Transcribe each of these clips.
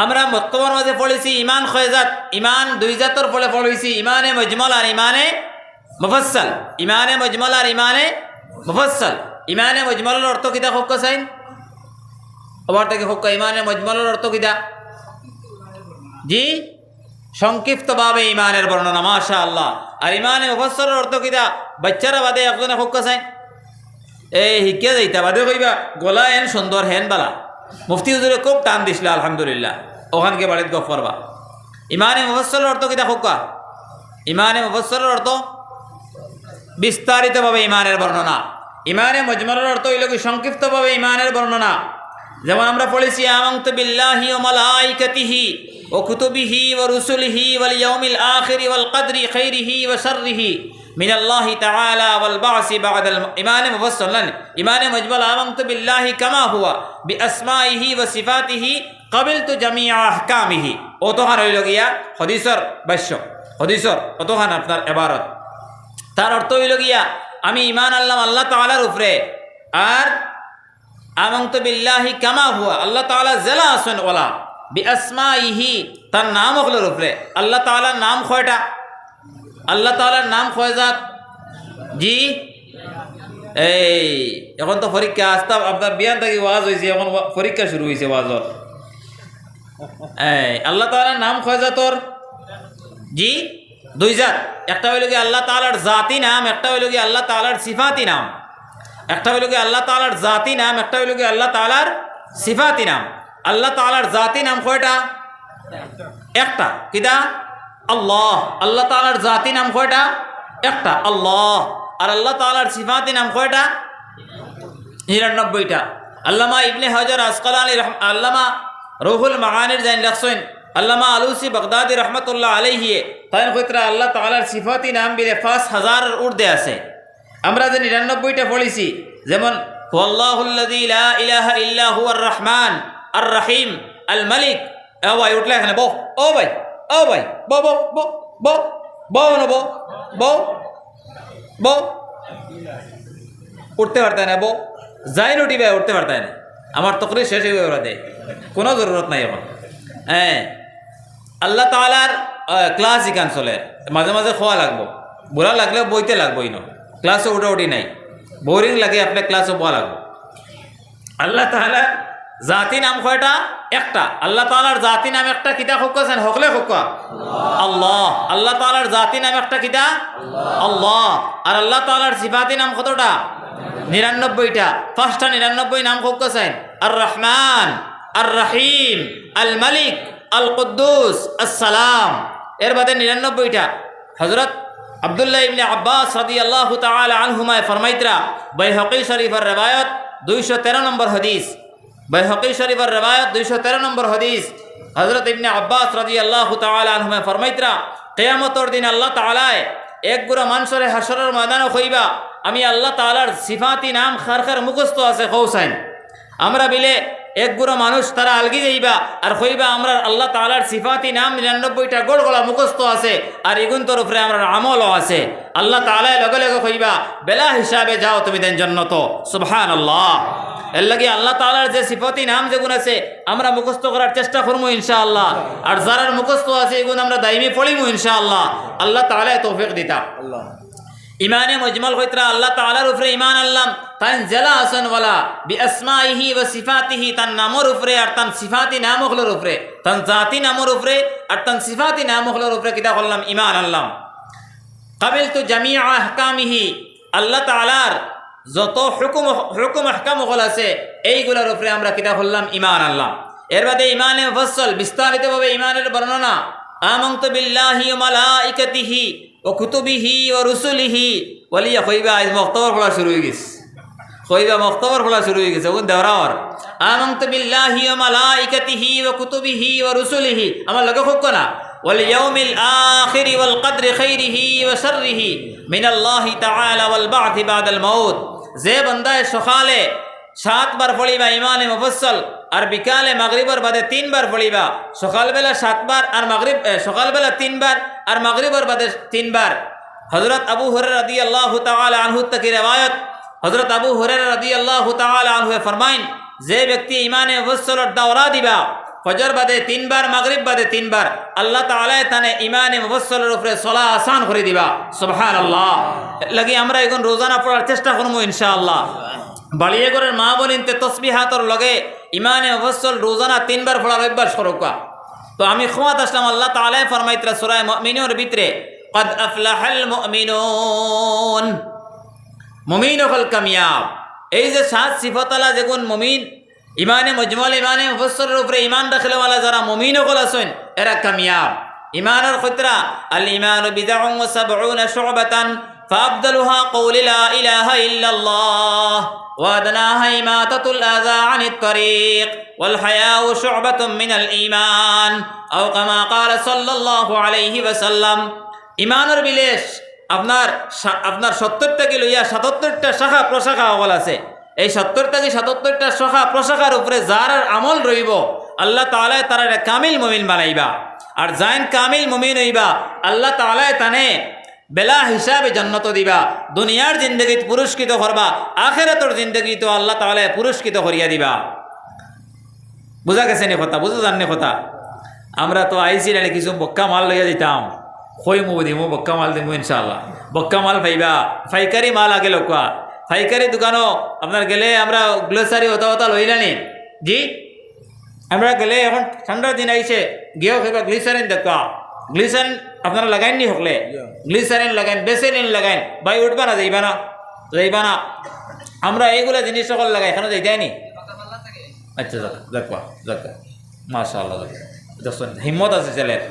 আমরা বক্তব্যের মাঝে পড়েছি ইমান খয়জাত, ইমান দুই জাতর ফলে পড়েছি, ইমানে মজমল আর ইমানে মুফাসসাল। ইমানে মজমল আর ইমানে মুফাসসাল। ইমানে মজমলের অর্থ কিতা হোক সাইন আবার থেকে হোক, ইমানে মজমলের অর্থ কিতা? জি, সংক্ষিপ্তভাবে ইমানের বর্ণনা, মাশা আল্লাহ। আর ইমানে মুফাসসালের অর্থ কিতা? বাচ্চারা বাদে একজনে হোক সাইন এই শিক্ষা যাইতা বাদে কইবা গলা হেন সুন্দর হেন বালা। মুফতি হুজুরে খুব টান দিছিল, আলহামদুলিল্লাহ। ওখানকে বাড়িতে গপ করবা। ইমানে মুফাসসালের অর্থ কিতা হোক? ইমানে মুফাসসালের অর্থ বিস্তারিতভাবে ইমানের বর্ণনা। ইমানে মজমলের অর্থ হইল কি? সংক্ষিপ্তভাবে ইমানের বর্ণনা। যেমন আমরা পড়েছি আমানতু বিল্লাহি ওয়া মালাইকাতিহি ওয়া কুতুবিহি ওয়া রুসুলিহি ওয়াল ইয়াউমিল আখিরি ওয়াল কদরি খাইরিহি ওয়া শাররিহি মিনাল্লাহি তাআলা ওয়াল বা'সি বা'দাল। ইমানে মুফাসসাল ইমানে মজমল আমানতু বিল্লাহি কামা হুয়া বিআসমাইহি ওয়া সিফাতিহি ক্বাবিলতু জামিআ আহকামিহি। অতখান হইল গিয়া হাদিসের ভাষ্য, হাদিসের অতখান আপনার ইবারত। তার অর্থ হইল গিয়া আমি ইমান আনলাম আল্লাহ তাআলার উপরে, আর আমানতু বিল্লাহি কামা হুয়া আল্লাহ তাআলা জেলা আছেন ওলা বিআসমাইহি তার নাম ওগুলোর উপরে। আল্লাহ তাআলার নাম কয়টা? আল্লাহ তাআলার নাম কয়জাত? জি, এই এখন তো পরীক্ষা আসতে আপনার বিয়ান থেকে ওয়াজ হয়েছে, এখন পরীক্ষা শুরু হয়েছে ওয়াজর। এই আল্লাহ তাআলার নাম কয়জাতর? জি, দুই জাত। একটা হইল কি আল্লাহ তাআলার জাতি নাম, একটা হইল কি আল্লাহ তাআলার সিফাতি নাম। একটা হইল কি আল্লাহ তাআলার জাতি নাম, একটা হইল কি আল্লাহ তাআলার সিফাতি নাম। আল্লাহ তাআলার জাতি নাম কয়টা? একটা। কিটা? আল্লাহ। আল্লাহ তাআলার জাতি নাম কয়টা? একটা, আল্লাহ। আর আল্লাহ তাআলার সিফাতি নাম কয়টা? ৯৯টা। আল্লামা ইবনে হাজার আসকালানী আল্লামা রুহুল মাআনির জাইন রাখছেন, আল্লামা আলুসি বাগদাদি রহমতুল্লাহ আলাইহি তাই কইতরা আল্লাহ তাআলার সিফাতি নাম বিলে ৫,০০০-এর ঊর্ধ্বে আছে। আমরা যে ৯৯টা পড়েছি, যেমন আল্লাহুল্লাযী লা ইলাহা ইল্লা হুয়ার রহমান আর রহিম আল মালিক। ও ভাই উঠলে এখানে বো, ও ভাই, ও ভাই বো বো বো বো বো বো বো বো। উঠতে পারতে না বো, যাই উঠি ভাই উঠতে পারতে না। আমার তকরির শেষ হয়ে ওরা দেয়, কোনো জরুরত নাই এখন। হ্যাঁ, আল্লাহ তাআলার ক্লাস ইকান চলে, মাঝে মাঝে খোয়া লাগবো, বুড়া লাগলে বইতে লাগবো। ইনো ক্লাসে উঠা উঠি নাই, বোরিং লাগে আপনার ক্লাসে বয়া লাগবো। আল্লাহ তাআলার জাতি নাম কয়টা? একটা। আল্লাহ তাআলার জাতি নাম একটা কিতা হকাছেন হকলে হকা আল্লাহ। আল্লাহ তাআলার জাতি নাম একটা কিতা আল্লাহ। আর আল্লাহ তাআলার সিফাতি নাম কতটা? ৯৯টা। ৫টা ৯৯ নাম হকাছেন আর রহমান আর রহিম আল মালিক আল কুদ্দুস আসসালাম। এর বাদে ৯৯টা। হযরত আব্দুল্লাহ ইবনে আব্বাস রাদিয়াল্লাহু তাআলা আনহুমা ফরমাইতরা, বাইহাকী শরীফের riwayat ২১৩ নম্বর হাদিস। বাইহাকী শরীফের riwayat ২১৩ নম্বর হাদিস। হযরত ইবনে আব্বাস রাদিয়াল্লাহু তাআলা আনহুমা ফরমাইতরা, কিয়ামতের দিন আল্লাহ তাআলা এক গুড়া মানুষরে হাসরের ময়দানে কইবা, আমি আল্লাহ তাআলার সিফাতি নাম খার খার মুখস্থ আছে কৌসাইন। আমরা বিলে এক গুড়া মানুষ তারা আলগি যাইবা আর কইবা আমরা আল্লাহ তাআলার সিফাতি নাম ৯৯টা গোল গলা মুখস্থ আছে, আর এগুন তোর উপরে আমরা আমলও আছে। আল্লাহ তাআলা লগে লগে কইবা বেলা হিসাবে যাও তুমি দেন জান্নাত। সুবহানাল্লাহ। এর লাগি আল্লাহ তাআলার যে সিফাতি নাম যেগুন আছে আমরা মুখস্থ করার চেষ্টা করবো ইনশাআল্লাহ। আর যারার মুখস্থ আছে এগুন আমরা দাইমি পড়িমু ইনশাআল্লাহ। আল্লাহ তাআলা তৌফিক দিতা। ইমানে মজমল কইতরা আল্লাহ তাআলার উপরে ইমান আনলাম, তান জেলা আসন ওয়ালা বিআসমাইহি ওয়া সিফাতিহি, তান নামের উপরে আর তান সিফাতি নামগুলোর উপরে, তান জাতি নামের উপরে আর তান সিফাতি নামগুলোর উপরে কিতা করলাম? ইমান আনলাম। কাবিলতু জামিআ আহকামিহি, আল্লাহ তাআলার যত হুকুম আহকাম ওগুলো আছে এইগুলোর উপরে আমরা কিতা করলাম? ইমান আনলাম। এর বাদে ইমানে মুফাসসাল বিস্তারিতভাবে ইমানের বর্ণনা। আমানতু বিল্লাহি ওয়া মালাইকাতিহি ও কুতুবিহি ও রুসুলিহি বলিয়া কইবা আজ মক্তবর পড়া শুরু হয়ে গেছে, কইবা মক্তবর পড়া শুরু হয়ে গেছে। ওগুন দেওয়ার আমানতু বিল্লাহি ওয়া মালাইকাতিহি ওয়া কুতুবিহি ওয়া রুসুলিহি, আমার লগে খুব না ওয়াল ইয়াউমিল আখিরি ওয়াল কদরি খাইরিহি ওয়া শাররিহি মিনাল্লাহি তাআলা ওয়াল বা'থি বাদাল মাউত। যে বান্দায় সকালে 7 বার পড়িবা ইমানে মুফাসসাল, আর বিকালে মাগরিবের বাদে 3 বার পড়িবা। সকালবেলা 7 বার আর মাগরিব সকালবেলা 3 বার আর মাগরিবের বাদে 3 বার। হযরত আবু হুরায়রা রাদিয়াল্লাহু তাআলা আনহু থেকে riwayat, হযরত আবু হুরায়রা রাদিয়াল্লাহু তাআলা আনহু ফরমাইন, যে ব্যক্তি ইমানে মুফাসসালের দাওরা দিবা ফজর বাদে 3 বার, মাগরিব বাদে 3 বার আল্লাহ তাআলা তানে ইমানে মুফাসসালের উপরে সলা আসান করে দিবা। সুবহানাল্লাহ। লাগি আমরা এখন রোজানা পড়ার চেষ্টা করব ইনশাআল্লাহ। বাড়িয়ে ঘরের মা বোনিনতে তসবিহাতর লগে ইমানে মুফাসসাল রোজানা 3 বার পড়ার অভ্যাস করুকা। তো আমি খুমাত আসলাম আল্লাহ তাআলা ফরমাইতরা সূরা মুমিনুর ভিতরে قد أفلح المؤمنون মুমিন হল কামিয়াব। এই যে 7 সিফাতালা যেগুন মুমিন ইমানে মজমুল ইমানে মুফাসসরের উপরে ইমান রাখলেওয়ালা যারা মুমিন হল আছেন এরা কামিয়াব। ইমানের ক্ষেত্রে আল ইমানু বিদআউন ওয়া সাবউনা শু'বাতান ফাআফদালুহা কওলু লা ইলাহা ইল্লাল্লাহ ওয়া আদনাহা ইমাতাতুল আযা আনিত তারিক ওয়াল হায়াউ শু'বাতুম মিনাল ঈমান আও কামা ক্বালা সাল্লাল্লাহু আলাইহি ওয়াসাল্লাম। ইমানের বিলেশ আপনার 70টা কি লইয়া 77টা শাখা প্রশাখা হল আছে। এই 70টা কি 77টা শাখা প্রশাখার উপরে যার আমল রইব আল্লাহ তাআলা তারা কামিল মুমিন বানাইবা। আর যাইন কামিল মুমিন হইবা আল্লাহ তাআলা তানে বেলা হিসাবে জান্নাত দিবা। দুনিয়ার জিন্দগিত পুরস্কৃত করবা, আখিরাতের জিন্দগিত আল্লাহ তাআলা পুরস্কৃত করিয়া দিবা। বুঝা গেছে নি কথা? বুঝা জাননি কথা? আমরা তো আইসি না কিছু বক্কা মাল লইয়া দিতাম, খইমু দিমু বক্কা মাল দিমু ইনশাআল্লাহ। বক্কা মাল পাইবা, ফাইকারি মাল আগে লোকা ফাইকারি দোকানও আপনার গেলে আমরা গ্লোসারি হতা লইলানি জি। আমরা গেলে এখন ঠান্ডার দিন আইছে গিয়েও খাইবা গ্লিসারিন দেখা। গ্লিসারিন আপনারা লাগাইননি হকলে গ্লিসারিন লাগাইন, বেসিলিন লাগাইন, ভাই উঠবা না যাইবা না যাইবা না। আমরা এইগুলা জিনিস সকল লাগাই, এখানে যাইতাইনি। আচ্ছা দেখবা দেখা মাশাআল্লাহ, হিম্মত আছে ছেলের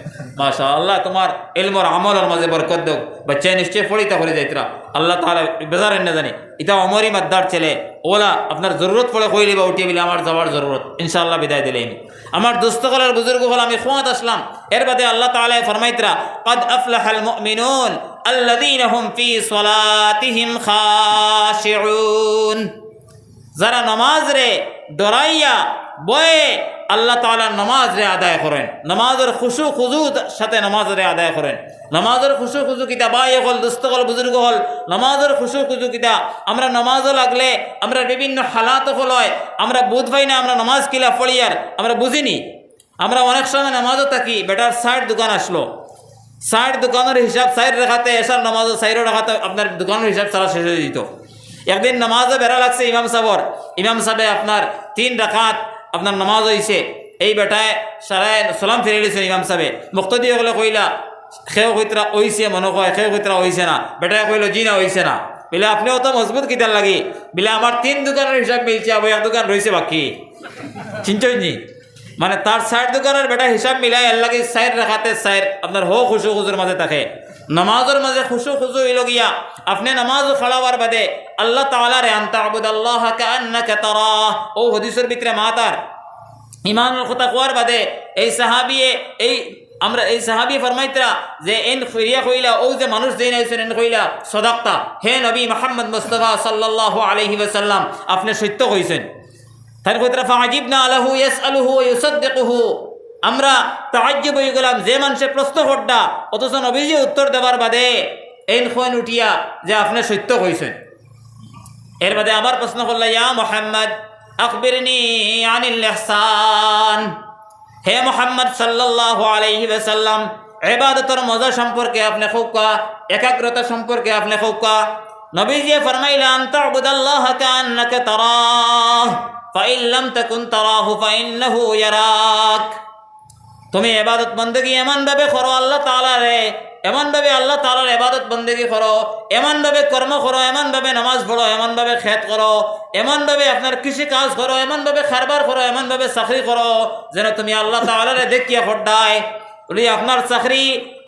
মাশাআল্লাহ। তোমার ইলমর আমলের মাঝে বরকত দেও। বাচ্চা নিশ্চয় ফড়িতা করে যাইতরা আল্লাহ তাআলা বেজারেন না জানি। এটা অমরই মাদ্দার ছেলে, ওলা আপনার জরুরত পড়ে কইলি বা উঠিয়ে বলে আমার যাওয়ার জরুরত ইনশাআল্লাহ বিদায় দিলেন। আমার দোস্তকলের বুজুর্গ হল আমি খুয়াত আসলাম। এর বাদে আল্লাহ তাআলা ফরমাইতরা قد أفلح المؤمنون الذين هم في صلاتهم خاشعون। যারা নামাজ রে ডরাইয়া বয়ে আল্লাহ তাআলা নামাজ রে আদায় করেন, নামাজের খুশু খুজু সাথে নামাজ রে আদায় করেন। নামাজের খুশু খুজু কিতা বাই হল দুস্থকল বুজুর্গ হল নামাজের খুশু খুজু কিতা আমরা নামাজও লাগলে আমরা বিভিন্ন হালাত হল হয় আমরা বুধ ভাই না আমরা নামাজ কিলা ফড়িয়ার আমরা বুঝিনি। আমরা অনেক সময় নামাজও থাকি বেটার 60 দোকান আসলো, 60 দোকানের হিসাব 60 রেখাতে এসার নামাজও 60 রেখাতে আপনার দোকানের হিসাব সারা শেষ হয়ে দিত। একদিন নামাজে বেড়া লাগছে ইমাম সাহেব আপনার 3 রাকাত আপনার নামাজ হয়েছে। এই বেটায় সারায় সালাম ফিরে দিয়েছেন ইমাম সাহেব। মুক্তদি হলে কইলা খেয়ে কইতরা ওইছে মনে কয়, খেয়ে কইতরা ওইছে না। বেটায় কইল জি না ওইছে না। বলে আপনিও তো মজবুত কিতার লাগি বলে আমার 3 দোকানের হিসাব মিলছে, আবার 1 দোকান রয়েছে বাকি চিনচইনি। মানে তার 60 দোকানের বেটা হিসাব মিলাই আল্লাহ কি 60 রাখাতে 60 আপনার হো খুশু খুজুর মাঝে থাকে। নামাজের মাঝে খুশু খুজু হইল গিয়া আপনি নামাজ ফলাবার বাদে আল্লাহ তাআলা রে আনতা আবুদাল্লাহ কাআন্নাকা তারাহ। ও হাদিসের ভিতরে মাতার ইমানের কথা কোয়ার বাদে এই সাহাবী ফরমাইতরা যে এন ফিরিয়া কইলা ও যে মানুষ দেই নাইছেন এন কইলা সাদাকতা, হে নবী মুহাম্মদ মুস্তাফা সাল্লাল্লাহু আলাইহি ওয়াসাল্লাম আপনি সত্য কইছেন। তার কইতরা ফাআজিবনা লাহু ইয়াসআলুহু ওয়া ইউসাদ্দিকুহু। আমরা তাআজ্জুব হয়ে গেলাম যে মানুষে প্রশ্ন করডা অথচ নবীজি উত্তর দেবার বাদে এন খোন উঠিয়া যে আপনি সত্য কইছেন। এর বাদে আবার প্রশ্ন করলা ইয়া মুহাম্মদ আখবিরনি আনিল ইহসান। হে মুহাম্মদ সাল্লাল্লাহু আলাইহি ওয়াসাল্লাম ইবাদতের মজা সম্পর্কে আপনি কওকা, একাগ্রতা সম্পর্কে আপনি কওকা। নবীজি ফরমাইলেন আনতা আবুদাল্লাহ কাআন্নাকা তারাহ ফাইন লাম তাকুন তারাহু ফাইন্নাহু ইয়ারাক। তুমি ইবাদত বন্দেগী এমন ভাবে করো আল্লাহ তাআলা রে, এমন ভাবে আল্লাহ তাআলার ইবাদত বন্দেগী করো, এমন ভাবে কর্ম করো, এমন ভাবে নামাজ পড়ো, এমন ভাবে খেত করো, এমন ভাবে আপনার কৃষি কাজ করো, এমন ভাবে কারবার করো, এমন ভাবে চাকরি করো যেন তুমি আল্লাহ তাআলা রে দেখিয়া ফড্ডায়। বলি আপনার চাকরি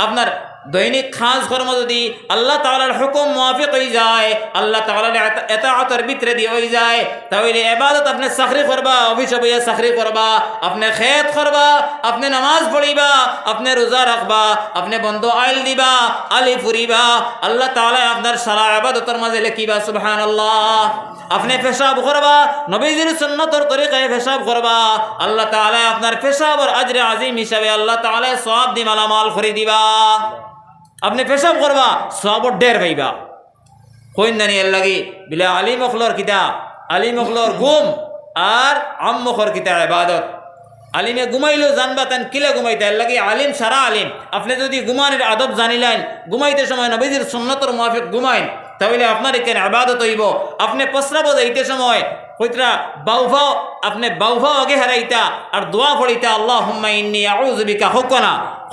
আপনার দৈনিক খাস কর্ম যদি আল্লাহ তাআলার হুকুম মুআফিক হয়ে যায়, আল্লাহ তাআলার ইতাআতের ভিতরে দিয়ে হয়ে যায়, তাহলে ইবাদত আপনি চাকরি করবা, অফিস বইয়া চাকরি করবা, আপনি খেত করবা, আপনি নামাজ পড়িবা, আপনি রোজা রাখবা, আপনি বন্ধ আইল দিবা, আলি ফুরিবা, আল্লাহ তাআলা আপনার সারা ইবাদতের মাঝে লিখিবা সুবহানাল্লাহ। আপনি পেশাব করবা, নবীজির সুন্নতের তরিকায় পেশাব করবা, আল্লাহ তাআলা আপনার পেশাবের আজরে আজিম হিসাবে আল্লাহ তাআলা সওয়াব দি মালামাল করে দিবা। আপনি পেশাব করবা সওয়াবর ঢের পাইবা। কইন জানি এর লাগি বিলা আলী মখলর কিতাব, আলী মখলর গুম আর আম্মখর কিতাব ইবাদত। আলিমে ঘুমাইলেও জানবা তেন কিলে ঘুমাইতে এর লাগে আলিম সারা আলিম। আপনি যদি ঘুমানোর আদব জানিলেন, ঘুমাইতে সময় নবীজির সুন্নতর মুআফিক ঘুমাইন, তাহলে আপনার এখানে ইবাদত হইব। আপনি প্রস্রাব যাইতে সময় কইতরা বাউফাও, আপনি বাউফাও আগে হারাইতা আর দোয়া পড়িতা আল্লাহুম্মা ইন্নী আউযু বিকা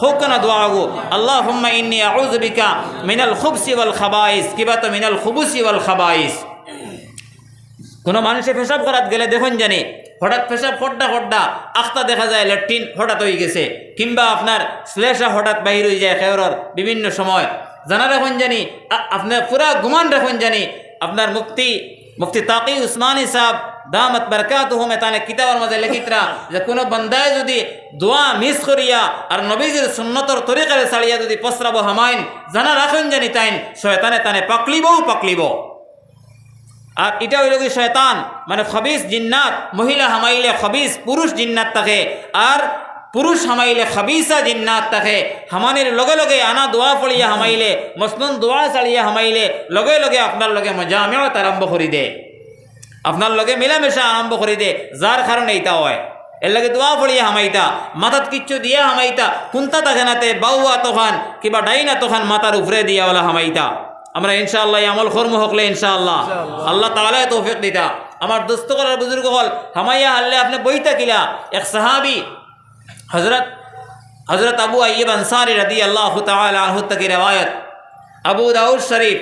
হুকনা দোয়া আগো আল্লাহুম্মা ইন্নী আউযু বিকা মিনাল খুবসি ওয়াল খাবাইস, কিবা তো মিনাল খুবুসি ওয়াল খাবাইস। কোনো মানুষে পেশাব করাত গেলে দেখুন জানি হঠাৎ পেশাব ফড্ডা আখতা দেখা যায় ল্যাট্রিন হঠাৎ হয়ে গেছে, কিংবা আপনার শ্লেষা হঠাৎ বাহির হয়ে যায় খেয়রর বিভিন্ন সময়, জানা রাখুন জানি আপনার পুরা গুমান রাখুন জানি আপনার মুফতি তাকি উসমানী সাহেব দামত বরকাতুহুম তানে কিতাবের মধ্যে লিখিতরা যে কোনো বান্দায় যদি দোয়া মিস করিয়া আর নবীজির সুন্নতর তরিকারে ছাড়িয়া যদি প্রস্রাব হামাইন, জানা রাখুন জানি তাইন শয়তানে তানে পাকলিব। আর এটা হইল কি শয়তান মানে খবিস জিন্নাত, মহিলা হামাইলে খবিস পুরুষ জিন্নাত থাকে, আর পুরুষ হামাইলে খবিসা জিন্নাত থাকে। হামানির লগে লগে আনা দোয়া পড়িয়া হামাইলে, মসনুন দোয়া চালিয়া হামাইলে লগে লগে আপনার লগে মজামিয়ত আরম্ভ করি দে, আপনার লগে মিলামেশা আরম্ভ করি দে, যার কারণে এইটা হয়। এর লাগে দোয়া পড়িয়া হামাইতা, মাথাত কিচ্ছু দিয়া হামাইতা, কুন্তা তাখানাতে বাউয়া তখন কিবা ডাইনা তখন মাথার উপরে দিয়া ওলা হামাইতা। আমরা ইনশাআল্লাহ আমল কর্ম হকলে ইনশাআল্লাহ আল্লাহ তাআলা তৌফিক দিতা। আমার দোস্ত করার বুজুর্গ হল হামাইয়া হারলে আপনি বইতা কিলা এক সাহাবি হজরত আবু আইয়ুব আনসারী রাদিয়াল্লাহু তাআলা আনহু থেকে রওয়ায়াত, আবু দাউদ শরীফ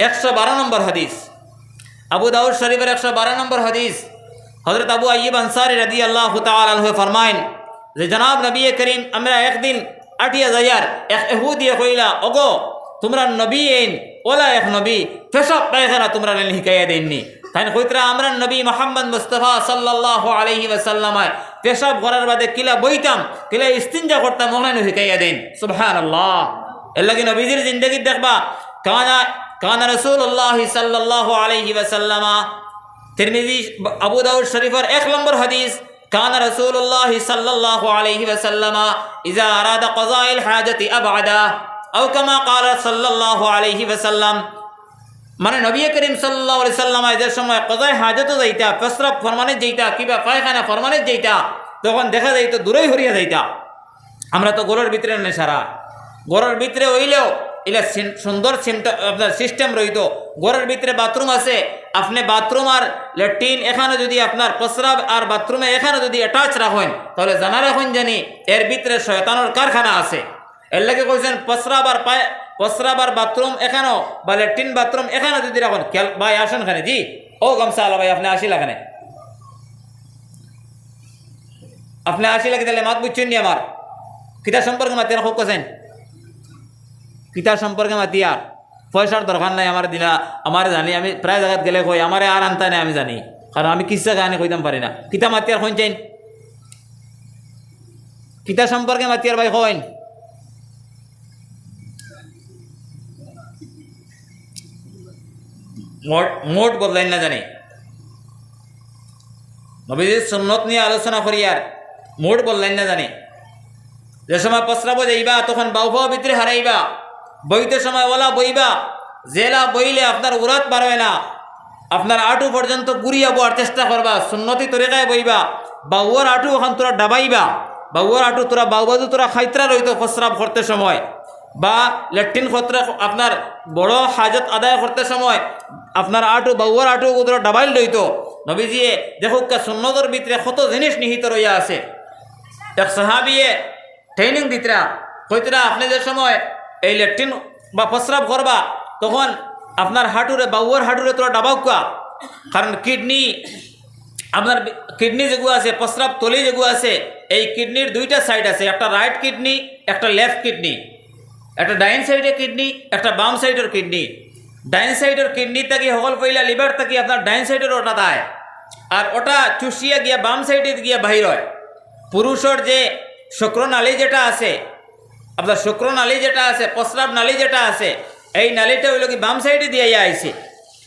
112 নম্বর হাদিস, আবু দাউদ শরীফের 112 নম্বর হাদিস। হজরত আবু আইয়ুব আনসারী রাদিয়াল্লাহু তাআলা আনহু ফরমায়েন যে জনাব নবী করিম আমরা একদিন 8000 এক ইহুদিয়ে কইলা ওগো তোমরা নবী এন ওলা এক নবী পেশাব পায়খানা তোমরা হিকাইয়া দেননি। তাই কইতরা আমরা নবী মুহাম্মদ মুস্তাফা সাল্লাল্লাহু আলাইহি ওয়াসাল্লাম পেশাব করার বাদে কিলা বইতাম কিলা ইস্তিনজা করতাম ওখানে হিকাইয়া দেন। সুবহানাল্লাহ। এর লাগি নবীজির জিন্দেগি দেখবা কানা রাসূলুল্লাহ সাল্লাল্লাহু আলাইহি ওয়াসাল্লাম, তিরমিজি আবু দাউদ শরীফের 1 নম্বর হাদিস, কানা রাসূলুল্লাহ সাল্লাল্লাহু আলাইহি ওয়াসাল্লাম ইজা আরাদা কাযাইল হাজাতি আবআদা আও কামা ক্বালা সাল্লাল্লাহু আলাইহি ওয়াসাল্লাম, মানে নবী করিম সাল্লাল্লাহু আলাইহি ওয়াসাল্লাম এদের সময় কাযায়ে হাজত যাইতা, প্রস্রাব ফরমানে যাইতা, কিবা পায়খানা ফরমানে যাইতা, তখন দেখা যাইত দূরেই হরিয়া যাইতা। আমরা তো ঘরের ভিতরে নেশারা, ঘরের ভিতরে হইলেও এলা সুন্দর আপনার সিস্টেম রইত। ঘরের ভিতরে বাথরুম আছে, আপনি বাথরুম আর ল্যাট্রিন এখানে যদি আপনার প্রস্রাব আর বাথরুমে এখানে যদি অ্যাটাচ রাখেন, তাহলে জানা রাখুন জানি এর ভিতরে শয়তানের কারখানা আছে। এর লাগে কইছেন প্রস্রাব আর বাথরুম এখানেও বা ল্যাট্রিন বাথরুম এখানে যদি রাখেন, ভাই আসেন খানে জি ও গামসা আলা ভাই আপনি আসিল এখানে, আপনি আসিল তাহলে মাত বুঝছেন নি আমার কিতা সম্পর্কে মাতিয়ার খুব কোছেন, কিতা সম্পর্কে মাতিয়ার পয়সার দরকার নাই আমার দিলা, আমার জানি আমি প্রায় জায়গাত গেলে কই আমার আর আনতা নাই আমি জানি, কারণ আমি কিসা গানে কইতাম পারি না। কিতা মাতিয়ার কইন চাইন, কিতা সম্পর্কে মাতিয়ার ভাই কইন, মোট বদলাইন না জানি, নবীজির সুন্নত নিয়ে আলোচনা করি আর মোট বদলাইন না জানি। যে সময় প্রস্রাব যাইবা তখন বাউফাও ভিতরে হারাইবা, বইতে সময় ওলা বইবা, জেলা বইলে আপনার উরাত পারবে না, আপনার আটু পর্যন্ত গুড়িয়া বোয়ার চেষ্টা করবা, সুন্নতি তরিকায় বইবা, বাউয়ার আটু ওখান তোরা ডাবাইবা, বাউয়ার আটু তোরা বাউবাজু তোরা খাইতরা রইতো প্রস্রাব করতে সময়, বা ল্যাট্রিন করতে আপনার বড় হাজত আদায় করতে সময় আপনার আটু বাউয়ার আটু তোরা ডাবাইল রইতো। নবীজিয়ে দেখুক সুন্নতর ভিতরে কত জিনিস নিহিত রইয়া আছে। এক সাহাবিয়ে ট্রেনিং দিতরা কইতরা আপনি যে সময় এই ল্যাট্রিন বা প্রস্রাব করবা তখন আপনার হাঁটুরে বাউয়ার হাঁটুরে তোরা ডাবাউকা, কারণ কিডনি আপনার কিডনি যেগুলো আছে প্রস্রাব তলি যেগুলো আছে এই কিডনির দুইটা সাইড আছে, একটা রাইট কিডনি একটা লেফট কিডনি, একটা ডাইন সাইডের কিডনি একটা বাম সাইডের কিডনি। ডাইন সাইডের কিডনি থাকি সকল পইলা লিভার থাকি আপনার ডাইন সাইডের ওটা দেয়, আর ওটা চুষিয়া গিয়া বাম সাইডে গিয়া বাহির হয়। পুরুষের যে শুক্রনালী যেটা আছে আপনার শুক্রনালী যেটা আছে প্রস্রাব নালী যেটা আছে এই নালীটা হইল কি বাম সাইডে দিয়ে আইছে।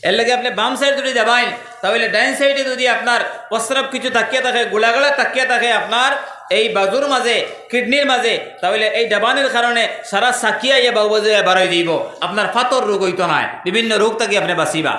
এর লাগে আপনি বাম সাইড যদি যাবেন তাহলে ডাইন সাইডে যদি আপনার প্রস্রাব কিছু তাকিয়ে থাকে গোলাগলা তাকিয়ে থাকে আপনার এই বাজুর মাঝে কিডনির মাঝে, তাহলে এই ডাবানের কারণে সারা সাকিয়া ইয়ে বাবু বাজে বাড়াই দিব, আপনার ফাতর রোগ হইতো না, বিভিন্ন রোগ থাকি আপনি বাঁচিবা।